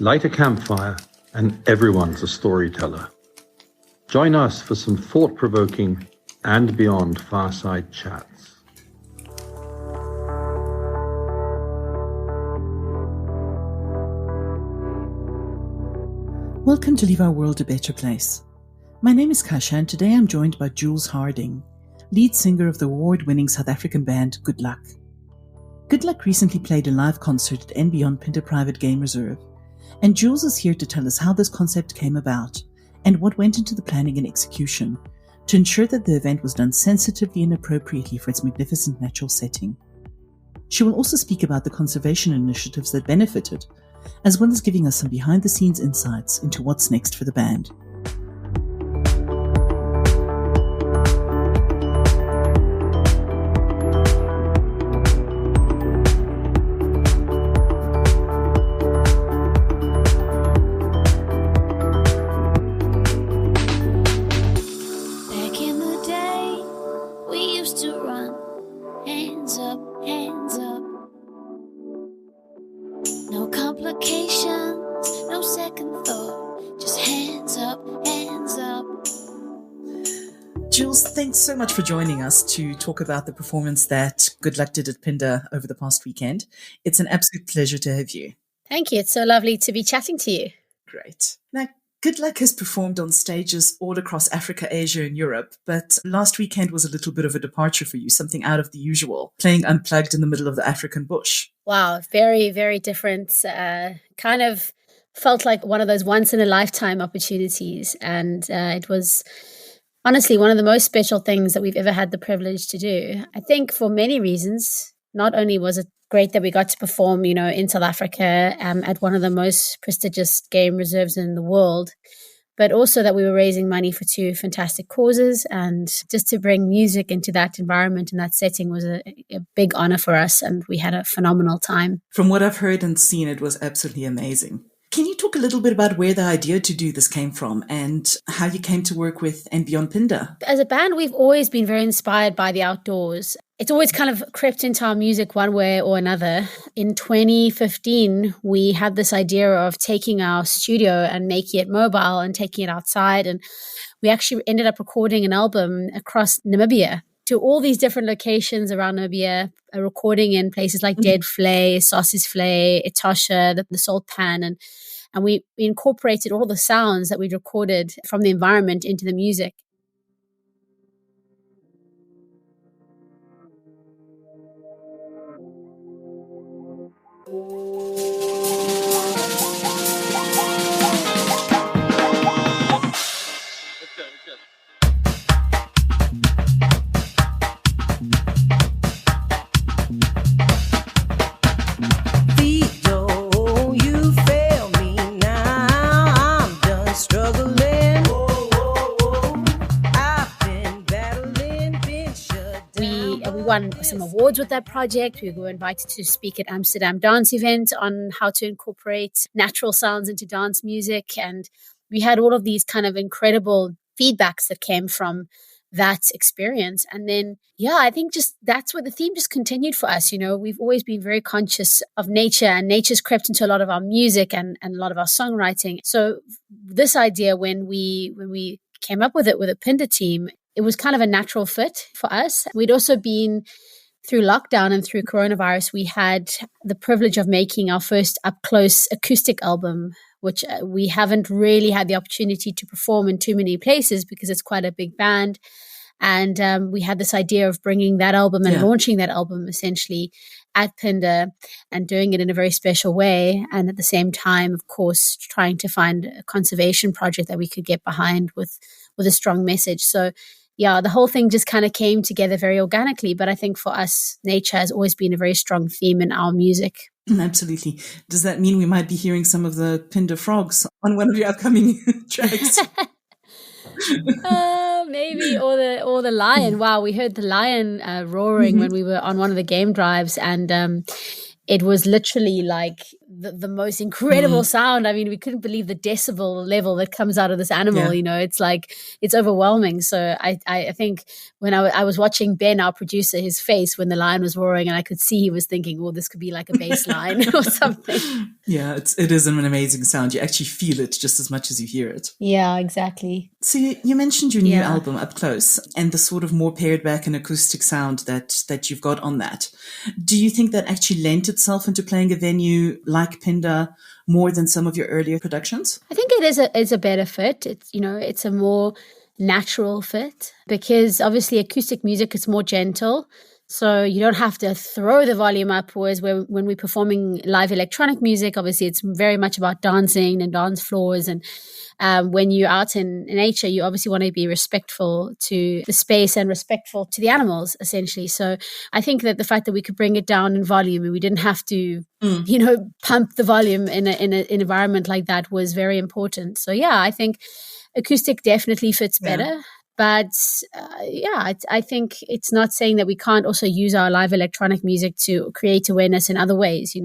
Light a campfire, and everyone's a storyteller. Join us for some thought-provoking and beyond fireside chats. Welcome to Leave Our World a Better Place. My name is Kasha, and today I'm joined by Jules Harding, lead singer of the award-winning South African band GoodLuck. GoodLuck recently played a live concert at Phinda Private Game Reserve, and Jules is here to tell us how this concept came about and what went into the planning and execution to ensure that the event was done sensitively and appropriately for its magnificent natural setting. She will also speak about the conservation initiatives that benefited, as well as giving us some behind-the-scenes insights into what's next for the band. Jules, thanks so much for joining us to talk about the performance that GoodLuck did at Phinda over the past weekend. It's an absolute pleasure to have you. Thank you. It's so lovely to be chatting to you. Great. Now, GoodLuck has performed on stages all across Africa, Asia, and Europe, but last weekend was a little bit of a departure for you, something out of the usual, playing unplugged in the middle of the African bush. Wow, very, very different. Kind of felt like one of those once-in-a-lifetime opportunities, and it was honestly one of the most special things that we've ever had the privilege to do. I think for many reasons. Not only was it great that we got to perform, in South Africa at one of the most prestigious game reserves in the world, but also that we were raising money for two fantastic causes. And just to bring music into that environment and that setting was a big honor for us. And we had a phenomenal time. From what I've heard and seen, it was absolutely amazing. Can you talk a little bit about where the idea to do this came from and how you came to work with and Beyond Phinda? As a band, we've always been very inspired by the outdoors. It's always kind of crept into our music one way or another. In 2015, we had this idea of taking our studio and making it mobile and taking it outside. And we actually ended up recording an album across Namibia to all these different locations around Namibia, recording in places like Dead Flay, Sauces Flay, Etosha, the Salt Pan. And we incorporated all the sounds that we'd recorded from the environment into the music. Won some awards with that project. We were invited to speak at Amsterdam Dance Event on how to incorporate natural sounds into dance music. And we had all of these kind of incredible feedbacks that came from that experience. And then, I think just that's where the theme just continued for us. We've always been very conscious of nature, and nature's crept into a lot of our music and a lot of our songwriting. So this idea, when we came up with it with a Phinda team, it was kind of a natural fit for us. We'd also been through lockdown and through coronavirus, we had the privilege of making our first up-close acoustic album, which we haven't really had the opportunity to perform in too many places because it's quite a big band. And we had this idea of bringing that album and launching that album essentially at Phinda and doing it in a very special way. And at the same time, of course, trying to find a conservation project that we could get behind with a strong message. So the whole thing just kind of came together very organically. But I think for us, nature has always been a very strong theme in our music. Absolutely. Does that mean we might be hearing some of the Phinda frogs on one of your upcoming tracks? Maybe, or the lion. Wow, we heard the lion roaring when we were on one of the game drives, and it was literally like the most incredible sound. I mean, we couldn't believe the decibel level that comes out of this animal. It's like, it's overwhelming. So I think when I was watching Ben, our producer, his face when the lion was roaring, and I could see he was thinking, well, this could be like a bass line or something. Yeah, it is an amazing sound. You actually feel it just as much as you hear it. Yeah, exactly. So you mentioned your new album, Up Close, and the sort of more pared back and acoustic sound that you've got on that. Do you think that actually lent itself into playing a venue like Phinda more than some of your earlier productions? I think it is a better fit. It's a more natural fit, because obviously acoustic music is more gentle. So you don't have to throw the volume up, whereas when we're performing live electronic music, obviously it's very much about dancing and dance floors. And when you're out in nature, you obviously want to be respectful to the space and respectful to the animals, essentially. So I think that the fact that we could bring it down in volume and we didn't have to, pump the volume in an environment like that was very important. So yeah, I think acoustic definitely fits better. But I think it's not saying that we can't also use our live electronic music to create awareness in other ways,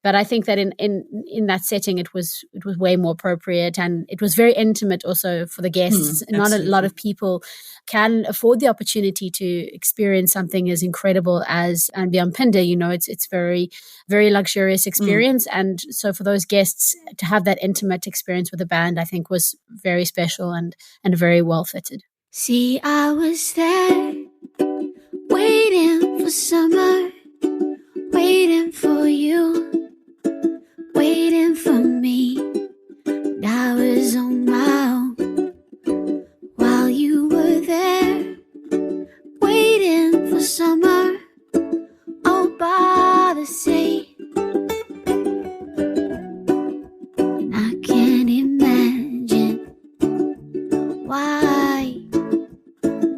But I think that in that setting, it was way more appropriate, and it was very intimate also for the guests. Not a lot of people can afford the opportunity to experience something as incredible as and beyond Phinda. It's very, very luxurious experience, and so for those guests to have that intimate experience with the band, I think was very special and very well fitted. See, I was there, waiting for summer, waiting for you, waiting for me. And I was on my own while you were there, waiting for summer, all by the sea. And I can't imagine why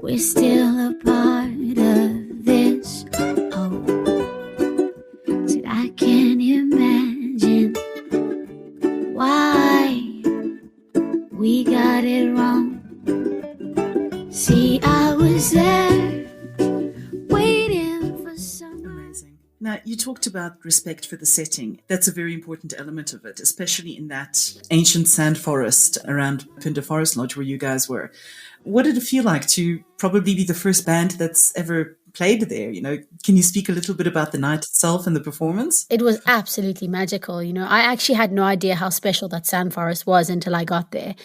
we're still a part of this. Oh, said I can't imagine why we got it wrong. See, I was there waiting for someone. Amazing. Now, you talked about respect for the setting. That's a very important element of it, especially in that ancient sand forest around Phinda Forest Lodge where you guys were. What did it feel like to probably be the first band that's ever played there? Can you speak a little bit about the night itself and the performance? It was absolutely magical. I actually had no idea how special that sand forest was until I got there.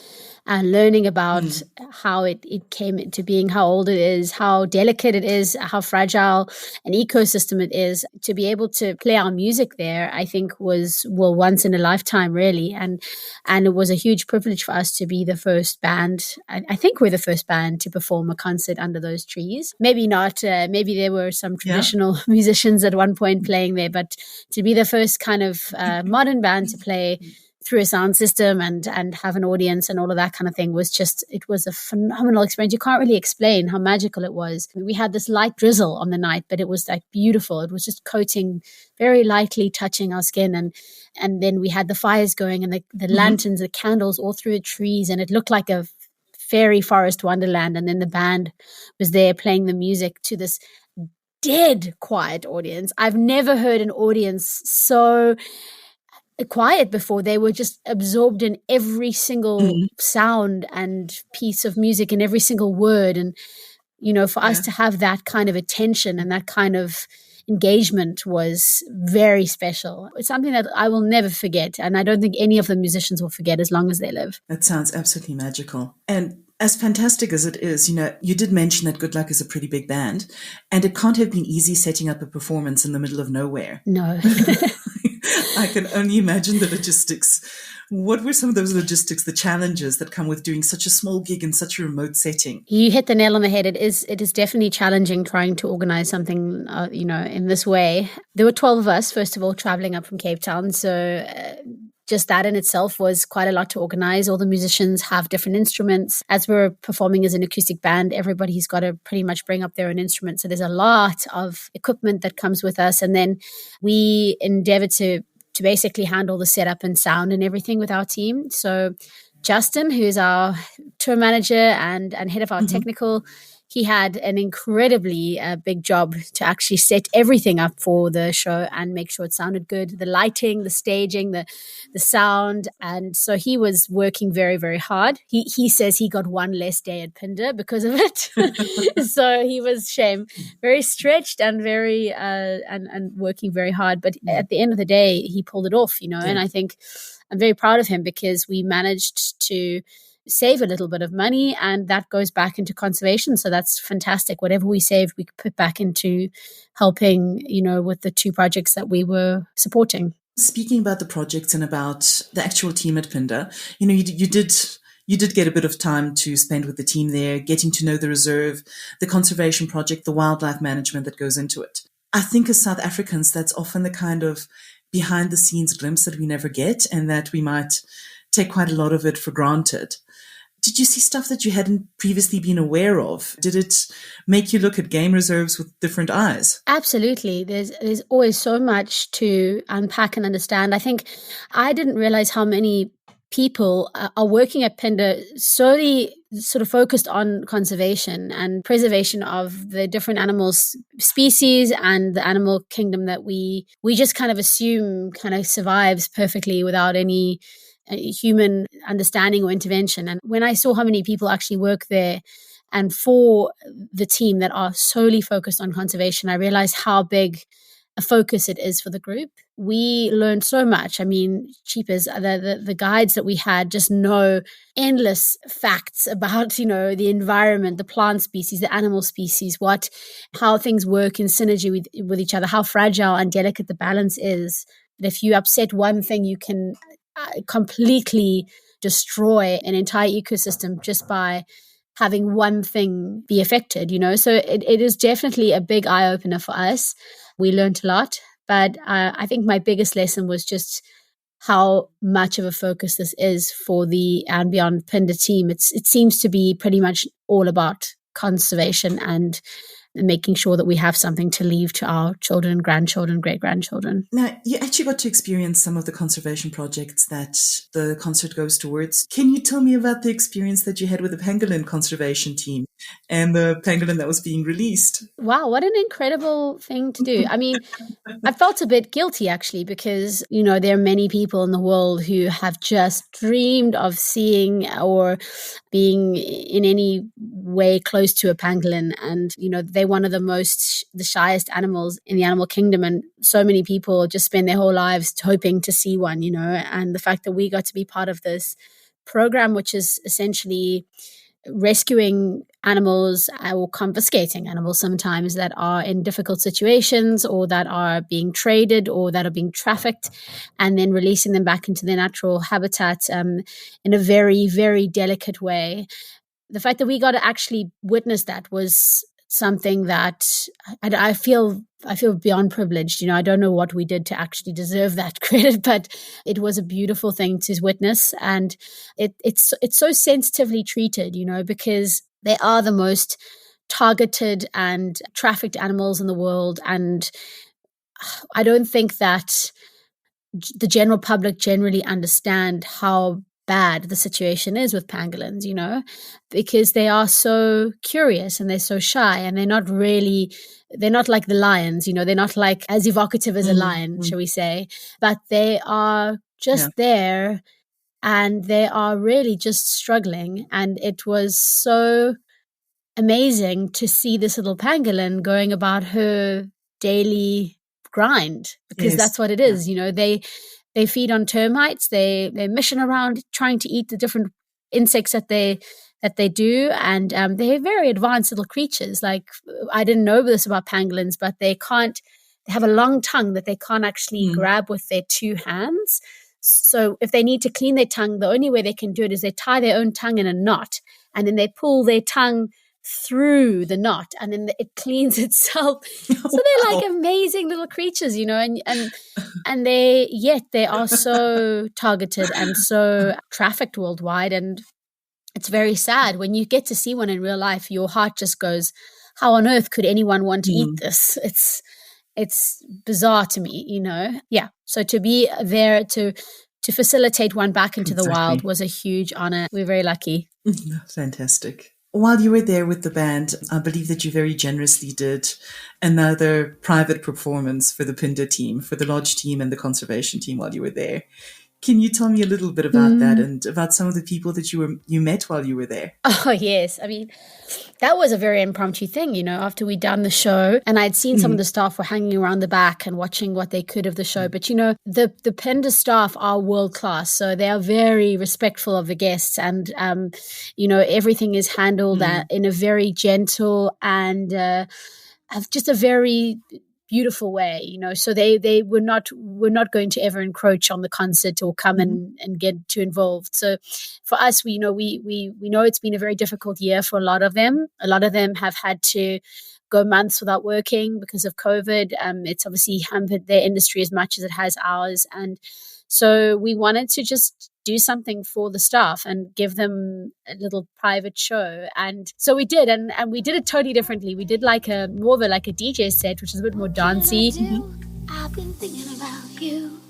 And learning about how it came into being, how old it is, how delicate it is, how fragile an ecosystem it is. To be able to play our music there, I think was, once in a lifetime, really. And it was a huge privilege for us to be the first band. I think we're the first band to perform a concert under those trees. Maybe not. Maybe there were some traditional musicians at one point playing there, but to be the first kind of modern band to play through a sound system and have an audience and all of that kind of thing it was a phenomenal experience. You can't really explain how magical it was. We had this light drizzle on the night, but it was like beautiful. It was just coating, very lightly touching our skin. And then we had the fires going and the lanterns, the candles all through the trees, and it looked like a fairy forest wonderland. And then the band was there playing the music to this dead quiet audience. I've never heard an audience so quiet before. They were just absorbed in every single sound and piece of music and every single word. And, for us to have that kind of attention and that kind of engagement was very special. It's something that I will never forget. And I don't think any of the musicians will forget as long as they live. That sounds absolutely magical. And as fantastic as it is, you did mention that GoodLuck is a pretty big band, and it can't have been easy setting up a performance in the middle of nowhere. No. I can only imagine the logistics. What were some of those logistics, the challenges that come with doing such a small gig in such a remote setting? You hit the nail on the head. It is definitely challenging trying to organize something, in this way. There were 12 of us, first of all, traveling up from Cape Town. So just that in itself was quite a lot to organize. All the musicians have different instruments. As we're performing as an acoustic band, everybody's got to pretty much bring up their own instrument. So there's a lot of equipment that comes with us. And then we endeavor to basically handle the setup and sound and everything with our team. So Justin, who's our tour manager and head of our technical, he had an incredibly big job to actually set everything up for the show and make sure it sounded good. The lighting, the staging, the sound. And so he was working very, very hard. He says he got one less day at Phinda because of it. So he was very stretched and very and working very hard. But at the end of the day, he pulled it off, and I think I'm very proud of him because we managed to save a little bit of money, and that goes back into conservation. So that's fantastic. Whatever we saved, we could put back into helping, with the 2 projects that we were supporting. Speaking about the projects and about the actual team at Phinda, you did get a bit of time to spend with the team there, getting to know the reserve, the conservation project, the wildlife management that goes into it. I think as South Africans, that's often the kind of behind the scenes glimpse that we never get, and that we might take quite a lot of it for granted. Did you see stuff that you hadn't previously been aware of? Did it make you look at game reserves with different eyes? Absolutely. There's always so much to unpack and understand. I think I didn't realize how many people are working at Phinda solely sort of focused on conservation and preservation of the different animals species and the animal kingdom that we just kind of assume kind of survives perfectly without any human understanding or intervention. And when I saw how many people actually work there and for the team that are solely focused on conservation, I realized how big a focus it is for the group. We learned so much. I mean, cheapers, the guides that we had just know endless facts about, the environment, the plant species, the animal species, how things work in synergy with each other, how fragile and delicate the balance is. That if you upset one thing, you can completely destroy an entire ecosystem just by having one thing be affected, So it is definitely a big eye-opener for us. We learned a lot, but I think my biggest lesson was just how much of a focus this is for the And Beyond Phinda team. It seems to be pretty much all about conservation and making sure that we have something to leave to our children, grandchildren, great-grandchildren. Now, you actually got to experience some of the conservation projects that the concert goes towards. Can you tell me about the experience that you had with the pangolin conservation team and the pangolin that was being released? Wow, what an incredible thing to do. I mean, I felt a bit guilty actually because, there are many people in the world who have just dreamed of seeing or being in any way close to a pangolin. And, they're one of the shyest animals in the animal kingdom. And so many people just spend their whole lives hoping to see one, and the fact that we got to be part of this program, which is essentially rescuing animals or confiscating animals sometimes that are in difficult situations or that are being traded or that are being trafficked, and then releasing them back into their natural habitat in a very, very delicate way. The fact that we got to actually witness that was something that I feel beyond privileged. I don't know what we did to actually deserve that credit, but it was a beautiful thing to witness. And it's so sensitively treated, because they are the most targeted and trafficked animals in the world. And I don't think that the general public generally understand how bad the situation is with pangolins, because they are so curious and they're so shy and they're not like the lions, they're not like as evocative as a lion, shall we say, but they are just there and they are really just struggling. And it was so amazing to see this little pangolin going about her daily grind, because that's what it is, They feed on termites. They mission around trying to eat the different insects that they do, and they're very advanced little creatures. Like, I didn't know this about pangolins, but they have a long tongue that they can't actually grab with their 2 hands. So if they need to clean their tongue, the only way they can do it is they tie their own tongue in a knot, and then they pull their tongue through the knot, and then it cleans itself. So they're like amazing little creatures, and they are so targeted and so trafficked worldwide. And it's very sad when you get to see one in real life. Your heart just goes, how on earth could anyone want to eat this? It's bizarre to me, Yeah. So to be there to facilitate one back into the wild was a huge honor. We're very lucky. Fantastic. While you were there with the band, I believe that you very generously did another private performance for the Phinda team, for the lodge team and the conservation team while you were there. Can you tell me a little bit about that and about some of the people that you met while you were there? Oh, yes. I mean, that was a very impromptu thing, after we'd done the show and I'd seen some of the staff were hanging around the back and watching what they could of the show. But, the Phinda staff are world class. So they are very respectful of the guests and, everything is handled in a very gentle and just a very beautiful way, so they were not going to ever encroach on the concert or come and get too involved. So for us, we know it's been a very difficult year for a lot of them. A lot of them have had to go months without working because of COVID. It's obviously hampered their industry as much as it has ours. And so we wanted to just do something for the staff and give them a little private show. And so we did, and we did it totally differently. We did more of a DJ set, which is a bit more dancey. I've been thinking about you.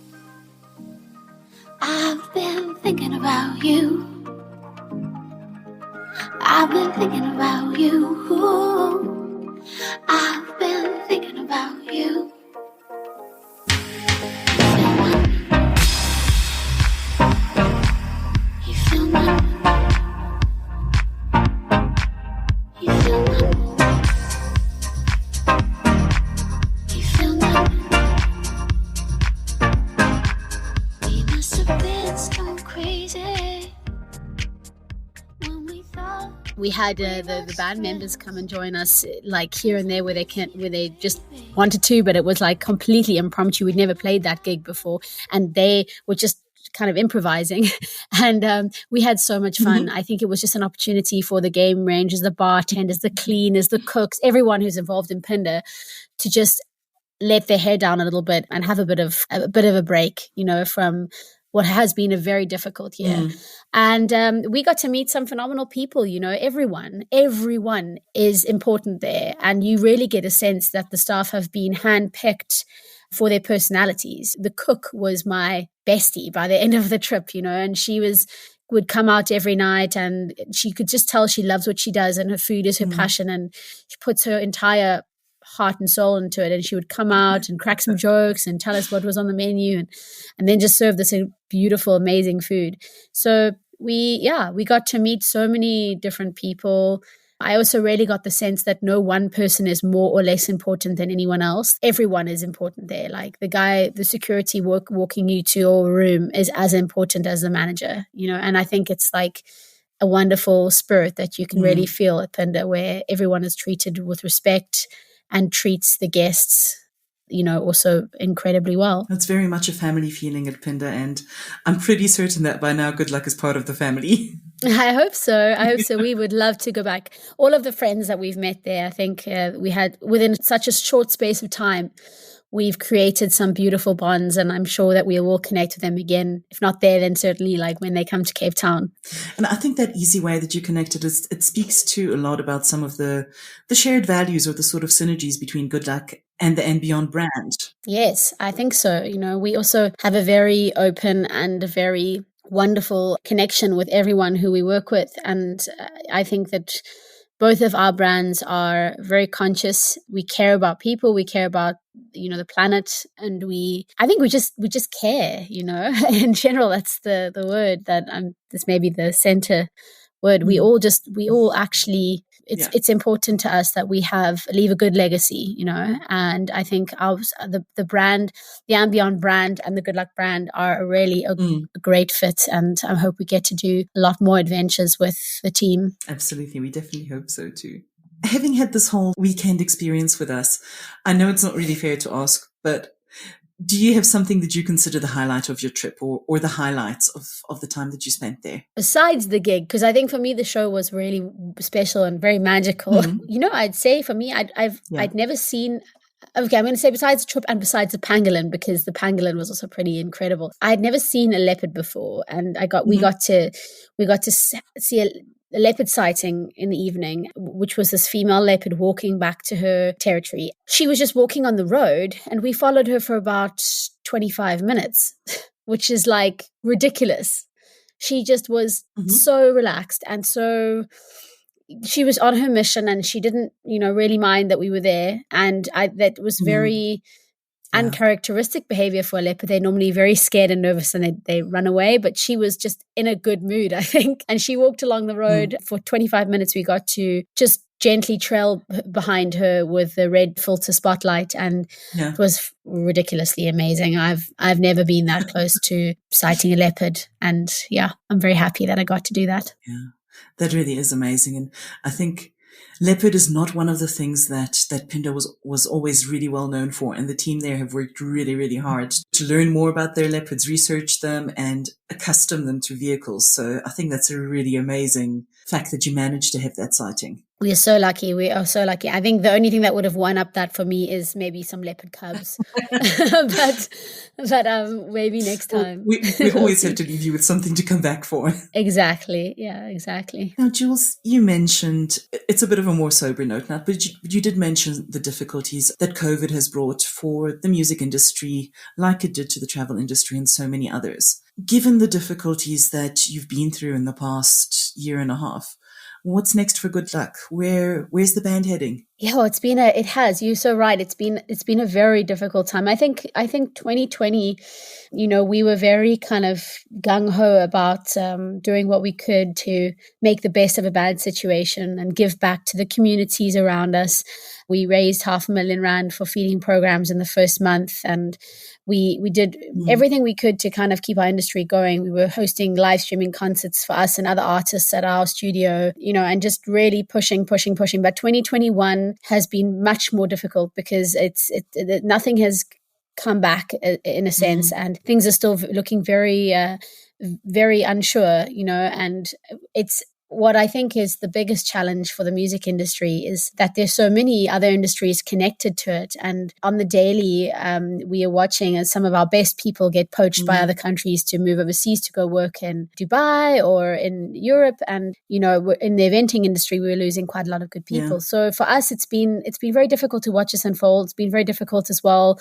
I've been thinking about you. I've been thinking about you. I've been thinking about you. We had the band members come and join us here and there where they just wanted to, but it was completely impromptu. We'd never played that gig before, and they were just kind of improvising, and we had so much fun. I think it was just an opportunity for the game rangers, the bartenders, the cleaners, the cooks, everyone who's involved in Phinda to just let their hair down a little bit and have a bit of a break, from what has been a very difficult year. And we got to meet some phenomenal people, everyone is important there. And you really get a sense that the staff have been handpicked for their personalities. The cook was my bestie by the end of the trip, and she would come out every night and she could just tell she loves what she does and her food is her passion, and she puts her entire heart and soul into it. And she would come out and crack some jokes and tell us what was on the menu and then just serve this beautiful, amazing food. So we got to meet so many different people. I also really got the sense that no one person is more or less important than anyone else. Everyone is important there. The security walking you to your room is as important as the manager, and I think it's a wonderful spirit that you can really feel at Phinda, where everyone is treated with respect and treats the guests, also incredibly well. It's very much a family feeling at Phinda, and I'm pretty certain that by now GoodLuck is part of the family. I hope so. We would love to go back. All of the friends that we've met there, I think we had, within such a short space of time, we've created some beautiful bonds, and I'm sure that we will connect with them again. If not there, then certainly when they come to Cape Town. And I think that easy way that you connected it speaks to a lot about some of the shared values or the sort of synergies between GoodLuck and the And Beyond brand. Yes, I think so. We also have a very open and a very wonderful connection with everyone who we work with. And I think that both of our brands are very conscious. We care about people. We care about, the planet. And I think we just care, in general. That's the word that this may be the center word. We all actually, it's important to us that we leave a good legacy, and I think the brand, the And Beyond brand and the GoodLuck brand are really a great fit, and I hope we get to do a lot more adventures with the team. Absolutely. We definitely hope so too. Having had this whole weekend experience with us, I know it's not really fair to ask, but do you have something that you consider the highlight of your trip or the highlights of the time that you spent there? Besides the gig, because I think for me, the show was really special and very magical. I'd say for me, I'd never seen... Okay, I'm going to say besides the trip and besides the pangolin, because the pangolin was also pretty incredible. I had never seen a leopard before, and we got to see a leopard sighting in the evening, which was this female leopard walking back to her territory. She was just walking on the road, and we followed her for about 25 minutes, which is ridiculous. She just was so relaxed and so she was on her mission and she didn't, really mind that we were there. And that was very uncharacteristic behavior for a leopard. They're normally very scared and nervous and they run away, but she was just in a good mood, I think. And she walked along the road for 25 minutes. We got to just gently trail behind her with the red filter spotlight, and it was ridiculously amazing. I've never been that close to sighting a leopard, and I'm very happy that I got to do that. Yeah, that really is amazing. And I think leopard is not one of the things that Phinda was always really well known for. And the team there have worked really, really hard to learn more about their leopards, research them and accustom them to vehicles. So I think that's a really amazing fact that you managed to have that sighting. We are so lucky. We are so lucky. I think the only thing that would have won up that for me is maybe some leopard cubs, but maybe next time. We always have to leave you with something to come back for. Exactly. Yeah, exactly. Now, Jules, you mentioned, it's a bit of a more sober note now, but you did mention the difficulties that COVID has brought for the music industry, like it did to the travel industry and so many others. Given the difficulties that you've been through in the past year and a half, what's next for GoodLuck? Where's the band heading? Yeah, you're so right. It's been a very difficult time. I think 2020, we were very kind of gung-ho about doing what we could to make the best of a bad situation and give back to the communities around us. We raised R500,000 for feeding programs in the first month, and we did everything we could to kind of keep our industry going. We were hosting live streaming concerts for us and other artists at our studio, and just really pushing. But 2021 has been much more difficult because nothing has come back in a sense, and things are still looking very, very unsure, and it's. What I think is the biggest challenge for the music industry is that there's so many other industries connected to it. And on the daily, we are watching as some of our best people get poached by other countries to move overseas to go work in Dubai or in Europe. And, in the eventing industry, we were losing quite a lot of good people. Yeah. So for us, it's been very difficult to watch this unfold. It's been very difficult as well,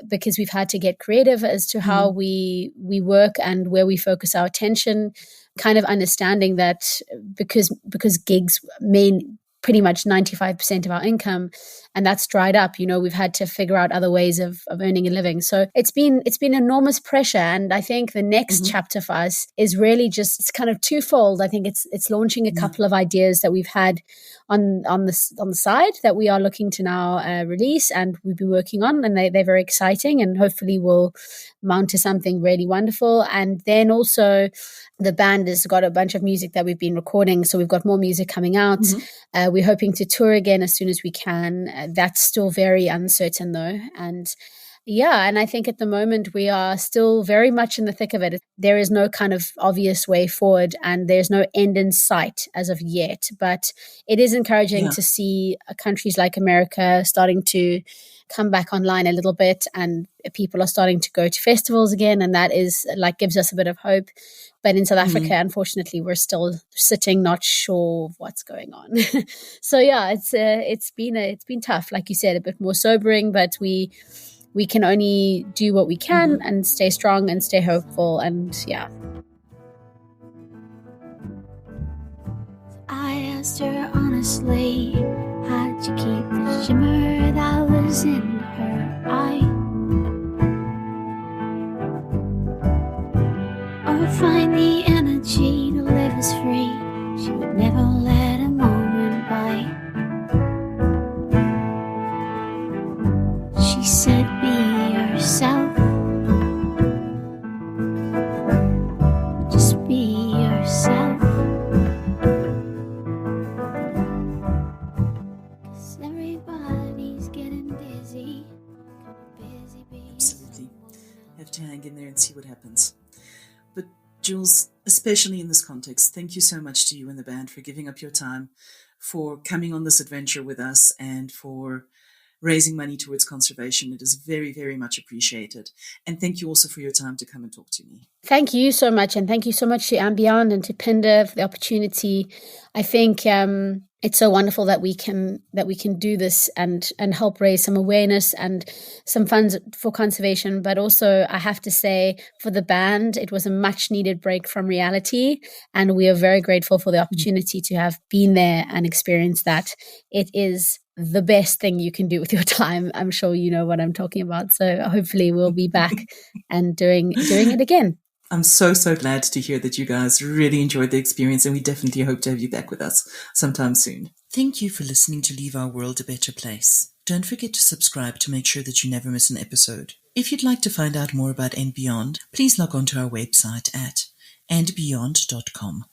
because we've had to get creative as to how we work and where we focus our attention, kind of understanding that because gigs mean pretty much 95% of our income, and that's dried up, we've had to figure out other ways of earning a living. So it's been enormous pressure. And I think the next chapter for us is really it's kind of twofold. I think it's launching a couple of ideas that we've had on the side that we are looking to now release, and we've been working on, and they're very exciting, and hopefully will mount to something really wonderful. And then also the band has got a bunch of music that we've been recording, so we've got more music coming out. We're hoping to tour again as soon as we can. That's still very uncertain though. And I think at the moment we are still very much in the thick of it. There is no kind of obvious way forward, and there's no end in sight as of yet. But it is encouraging to see countries like America starting to come back online a little bit, and people are starting to go to festivals again, and that is gives us a bit of hope. But in South Africa, unfortunately, we're still sitting not sure of what's going on. So it's been tough, like you said, a bit more sobering, but we can only do what we can and stay strong and stay hopeful, and I asked her honestly, how'd you keep the shimmer that was in her eye? Or find the energy to live as free? She would never let a moment by. She said, be yourself. Just be yourself. 'Cause everybody's getting busy. Absolutely. Have to hang in there and see what happens. But Jules, especially in this context, thank you so much to you and the band for giving up your time, for coming on this adventure with us, and for raising money towards conservation. It is very, very much appreciated. And thank you also for your time to come and talk to me. Thank you so much. And thank you so much to Ambient and to Phinda for the opportunity. I think it's so wonderful that we can do this and help raise some awareness and some funds for conservation. But also, I have to say, for the band, it was a much needed break from reality, and we are very grateful for the opportunity to have been there and experienced that. It is the best thing you can do with your time. I'm sure you know what I'm talking about. So hopefully we'll be back and doing it again. I'm so glad to hear that you guys really enjoyed the experience, and we definitely hope to have you back with us sometime soon. Thank you for listening to Leave Our World a Better Place. Don't forget to subscribe to make sure that you never miss an episode. If you'd like to find out more about And Beyond, please log on to our website at andbeyond.com.